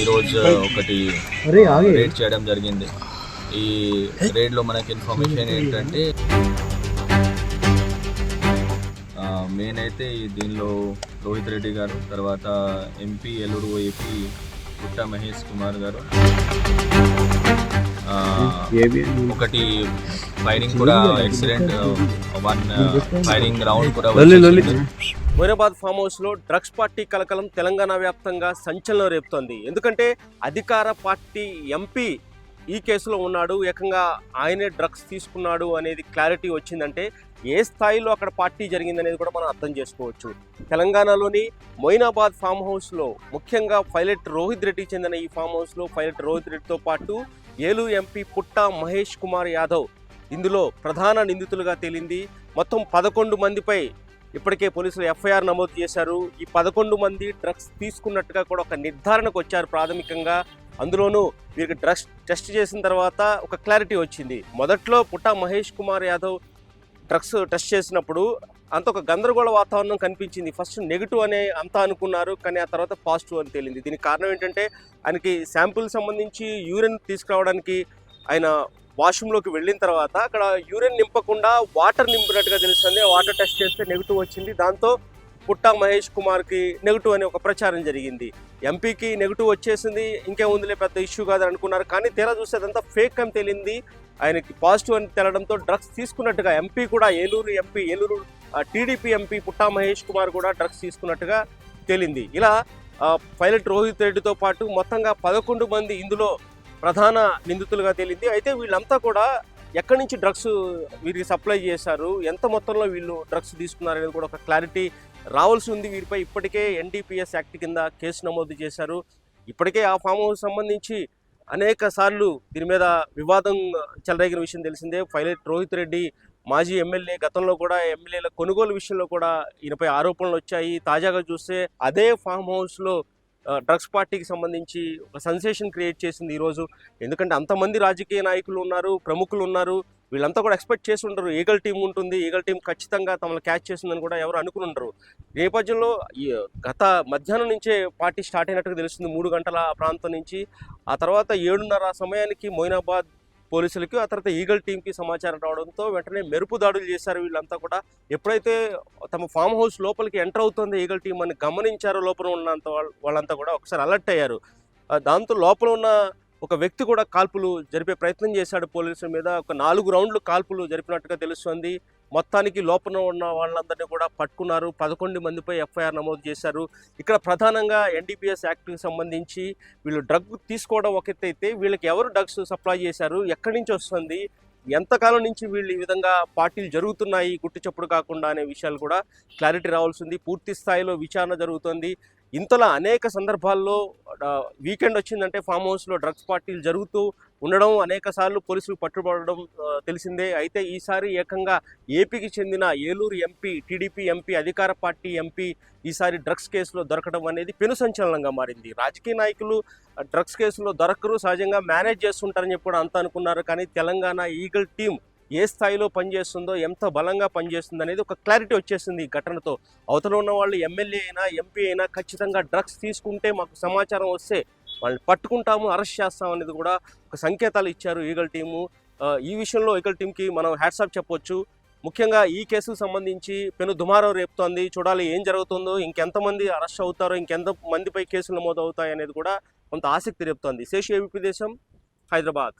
ఈరోజు ఒకటి రేడ్ చేయడం జరిగింది. ఈ రేడ్లో మనకి ఇన్ఫర్మేషన్ ఏంటంటే మెయిన్ అయితే దీనిలో రోహిత్ రెడ్డి గారు, తర్వాత ఎంపీ ఏలూరు ఏపీ పుట్ట మహేష్ కుమార్ గారు, ఒకటి ఫైరింగ్ కూడా యాక్సిడెంట్, 1 ఫైరింగ్ రౌండ్ కూడా. మొయినాబాద్ ఫామ్ హౌస్ లో డ్రగ్స్ పార్టీ కలకలం తెలంగాణ వ్యాప్తంగా సంచలనం రేపుతోంది. ఎందుకంటే అధికార పార్టీ ఎంపీ ఈ కేసులో ఉన్నాడు, ఏకంగా ఆయనే డ్రగ్స్ తీసుకున్నాడు అనేది క్లారిటీ వచ్చిందంటే ఏ స్థాయిలో అక్కడ పార్టీ జరిగిందనేది కూడా మనం అర్థం చేసుకోవచ్చు. తెలంగాణలోని మొయినాబాద్ ఫామ్ హౌస్లో ముఖ్యంగా పైలట్ రోహిత్ రెడ్డికి చెందిన ఈ ఫామ్ హౌస్లో పైలట్ రోహిత్ రెడ్డితో పాటు ఏలూరు ఎంపీ పుట్ట మహేష్ కుమార్ యాదవ్ ఇందులో ప్రధాన నిందితులుగా తేలింది. మొత్తం 11 మందిపై ఇప్పటికే పోలీసులు ఎఫ్ఐఆర్ నమోదు చేశారు. ఈ 11 మంది డ్రగ్స్ తీసుకున్నట్టుగా కూడా ఒక నిర్ధారణకు వచ్చారు ప్రాథమికంగా. అందులోనూ వీరికి డ్రగ్స్ టెస్ట్ చేసిన తర్వాత ఒక క్లారిటీ వచ్చింది. మొదట్లో పుట్ట మహేష్ కుమార్ యాదవ్ డ్రగ్స్ టెస్ట్ చేసినప్పుడు అంత ఒక గందరగోళ వాతావరణం కనిపించింది. ఫస్ట్ నెగిటివ్ అనే అంతా అనుకున్నారు, కానీ ఆ తర్వాత పాజిటివ్ అని తేలింది. దీనికి కారణం ఏంటంటే ఆయనకి శాంపుల్ సంబంధించి యూరిన్ తీసుకురావడానికి ఆయన వాష్రూమ్లోకి వెళ్ళిన తర్వాత అక్కడ యూరిన్ నింపకుండా వాటర్ నింపినట్టుగా తెలుస్తుంది. వాటర్ టెస్ట్ చేస్తే నెగిటివ్ వచ్చింది. దాంతో పుట్ట మహేష్ కుమార్కి నెగిటివ్ అనే ఒక ప్రచారం జరిగింది. ఎంపీకి నెగిటివ్ వచ్చేసింది, ఇంకేముందిలే పెద్ద ఇష్యూ కాదని అనుకున్నారు. కానీ తీరా చూస్తే అదంతా ఫేక్ అని తేలింది. ఆయనకి పాజిటివ్ అని తెలడంతో డ్రగ్స్ తీసుకున్నట్టుగా ఎంపీ కూడా ఏలూరు టీడీపీ ఎంపీ పుట్ట మహేష్ కుమార్ కూడా డ్రగ్స్ తీసుకున్నట్టుగా తేలింది. ఇలా పైలట్ రోహిత్ రెడ్డితో పాటు మొత్తంగా 11 మంది ఇందులో ప్రధాన నిందితులుగా తేలింది. అయితే వీళ్ళంతా కూడా ఎక్కడి నుంచి డ్రగ్స్ వీరికి సప్లై చేశారు, ఎంత మొత్తంలో వీళ్ళు డ్రగ్స్ తీసుకున్నారు అనేది కూడా ఒక క్లారిటీ రావాల్సి ఉంది. వీరిపై ఇప్పటికే NDPS యాక్ట్ కింద కేసు నమోదు చేశారు. ఇప్పటికే ఆ ఫామ్ హౌస్ సంబంధించి అనేక సార్లు దీని మీద వివాదం చెలరేగిన విషయం తెలిసిందే. పైలట్ రోహిత్ రెడ్డి మాజీ ఎమ్మెల్యే, గతంలో కూడా ఎమ్మెల్యేల కొనుగోలు విషయంలో కూడా ఈయనపై ఆరోపణలు వచ్చాయి. తాజాగా చూస్తే అదే ఫామ్ హౌస్లో డ్రగ్స్ పార్టీకి సంబంధించి ఒక సెన్సేషన్ క్రియేట్ చేసింది ఈరోజు. ఎందుకంటే అంతమంది రాజకీయ నాయకులు ఉన్నారు, ప్రముఖులు ఉన్నారు. వీళ్ళంతా కూడా ఎక్స్పెక్ట్ చేసి ఉండరు ఈగల్ టీం ఉంటుంది, ఈగల్ టీం ఖచ్చితంగా తమను క్యాచ్ చేస్తుందని కూడా ఎవరు అనుకుని ఉండరు. ఈ నేపథ్యంలో గత మధ్యాహ్నం నుంచే పార్టీ స్టార్ట్ అయినట్టుగా తెలుస్తుంది, 3 గంటల ప్రాంతం నుంచి. ఆ తర్వాత 7:30 సమయానికి మొయినాబాద్ పోలీసులకి, ఆ తర్వాత ఈగల్ టీంకి సమాచారం రావడంతో వెంటనే మెరుపు దాడులు చేశారు. వీళ్ళంతా కూడా ఎప్పుడైతే తమ ఫామ్ హౌస్ లోపలికి ఎంటర్ అవుతుంది ఈగల్ టీం అని గమనించారో లోపల ఉన్నంత వాళ్ళంతా కూడా ఒకసారి అలర్ట్ అయ్యారు. దాంతో లోపల ఉన్న ఒక వ్యక్తి కూడా కాల్పులు జరిపే ప్రయత్నం చేశాడు పోలీసుల మీద. ఒక 4 రౌండ్లు కాల్పులు జరిపినట్టుగా తెలుస్తుంది. మొత్తానికి లోపల ఉన్న వాళ్ళందరినీ కూడా పట్టుకున్నారు. 11 మందిపై ఎఫ్ఐఆర్ నమోదు చేశారు. ఇక్కడ ప్రధానంగా NDPS యాక్ట్కి సంబంధించి వీళ్ళు డ్రగ్ తీసుకోవడం ఒక ఎత్తు అయితే, వీళ్ళకి ఎవరు డ్రగ్స్ సప్లై చేశారు, ఎక్కడి నుంచి వస్తుంది, ఎంతకాలం నుంచి వీళ్ళు ఈ విధంగా పార్టీలు జరుగుతున్నాయి గుట్టు చప్పుడు కాకుండా అనే విషయాలు కూడా క్లారిటీ రావాల్సింది. పూర్తి స్థాయిలో విచారణ జరుగుతుంది. ఇంతలా అనేక సందర్భాల్లో వీకెండ్ వచ్చిందంటే ఫామ్ హౌస్లో డ్రగ్స్ పార్టీలు జరుగుతూ ఉండడం, అనేక సార్లు పోలీసులు పట్టుబడడం తెలిసిందే. అయితే ఈసారి ఏకంగా ఏపీకి చెందిన ఏలూరు ఎంపీ, టీడీపీ ఎంపీ, అధికార పార్టీ ఎంపీ ఈసారి డ్రగ్స్ కేసులో దొరకడం అనేది పెను సంచలనంగా మారింది. రాజకీయ నాయకులు డ్రగ్స్ కేసులో దొరకరు, సహజంగా మేనేజ్ చేస్తుంటారని చెప్పి కూడా అంతా అనుకున్నారు. కానీ తెలంగాణ ఈగల్ టీం ఏ స్థాయిలో పనిచేస్తుందో, ఎంత బలంగా పనిచేస్తుందో అనేది ఒక క్లారిటీ వచ్చేసింది ఈ ఘటనతో. అవతల ఉన్న వాళ్ళు ఎమ్మెల్యే అయినా ఎంపీ అయినా ఖచ్చితంగా డ్రగ్స్ తీసుకుంటే మాకు సమాచారం వస్తే వాళ్ళని పట్టుకుంటాము, అరెస్ట్ చేస్తాం అనేది కూడా ఒక సంకేతాలు ఇచ్చారు ఈగల్ టీము. ఈ విషయంలో ఈగల్ టీంకి మనం హ్యాట్సాప్ చెప్పొచ్చు. ముఖ్యంగా ఈ కేసుకు సంబంధించి పెను దుమారం రేపుతోంది. చూడాలి ఏం జరుగుతుందో, ఇంకెంతమంది అరెస్ట్ అవుతారో, ఇంకెంత మందిపై కేసులు నమోదు అవుతాయి అనేది కూడా కొంత ఆసక్తి రేపుతోంది. శేషు, ఏబీపీ దేశం, హైదరాబాద్.